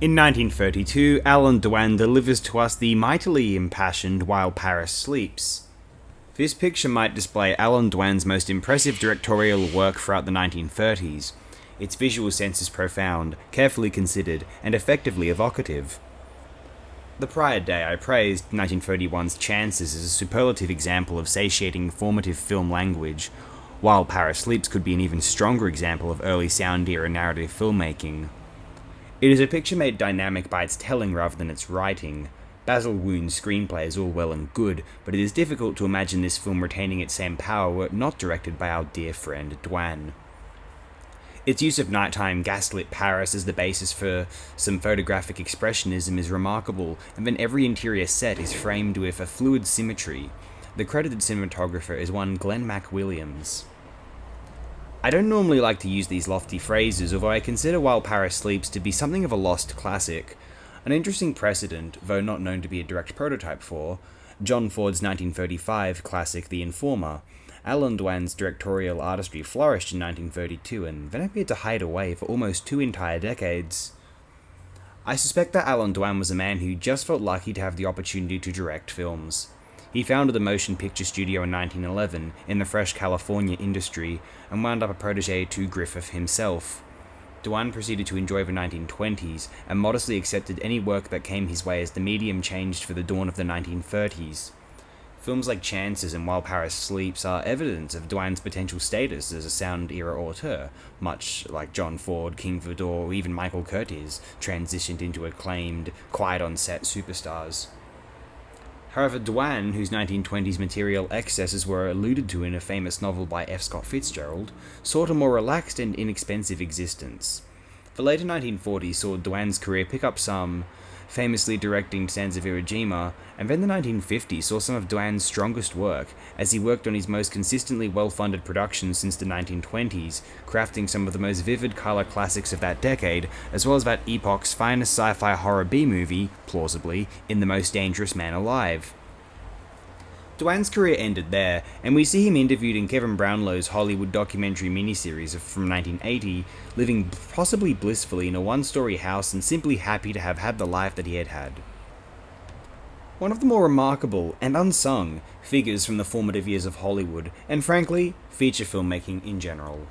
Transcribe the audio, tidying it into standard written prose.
In 1932, Allan Dwan delivers to us the mightily impassioned While Paris Sleeps. This picture might display Allan Dwan's most impressive directorial work throughout the 1930s. Its visual sense is profound, carefully considered, and effectively evocative. The prior day I praised 1931's Chances as a superlative example of satiating formative film language, while Paris Sleeps could be an even stronger example of early sound era narrative filmmaking. It is a picture made dynamic by its telling rather than its writing. Basil Woon's screenplay is all well and good, but it is difficult to imagine this film retaining its same power were it not directed by our dear friend Dwan. Its use of nighttime gaslit Paris as the basis for some photographic expressionism is remarkable, and then every interior set is framed with a fluid symmetry. The credited cinematographer is one Glenn McWilliams. I don't normally like to use these lofty phrases, although I consider While Paris Sleeps to be something of a lost classic. An interesting precedent, though not known to be a direct prototype for, John Ford's 1935 classic The Informer. Allan Dwan's directorial artistry flourished in 1932 and then appeared to hide away for almost 2 entire decades. I suspect that Allan Dwan was a man who just felt lucky to have the opportunity to direct films. He founded a motion picture studio in 1911 in the fresh California industry and wound up a protege to Griffith himself. Dwan proceeded to enjoy the 1920s and modestly accepted any work that came his way as the medium changed for the dawn of the 1930s. Films like Chances and While Paris Sleeps are evidence of Dwan's potential status as a sound era auteur, much like John Ford, King Vidor, or even Michael Curtiz transitioned into acclaimed, quiet-on-set superstars. However, Dwan, whose 1920s material excesses were alluded to in a famous novel by F. Scott Fitzgerald, sought a more relaxed and inexpensive existence. The later 1940s saw Dwan's career pick up some, famously directing Sands of Iwo Jima, and then the 1950s saw some of Dwan's strongest work, as he worked on his most consistently well-funded productions since the 1920s, crafting some of the most vivid color classics of that decade, as well as that epoch's finest sci-fi horror B-movie, plausibly, in The Most Dangerous Man Alive. Dwan's career ended there, and we see him interviewed in Kevin Brownlow's Hollywood documentary miniseries from 1980, living possibly blissfully in a one-story house and simply happy to have had the life that he had had. One of the more remarkable and unsung figures from the formative years of Hollywood, and frankly, feature filmmaking in general.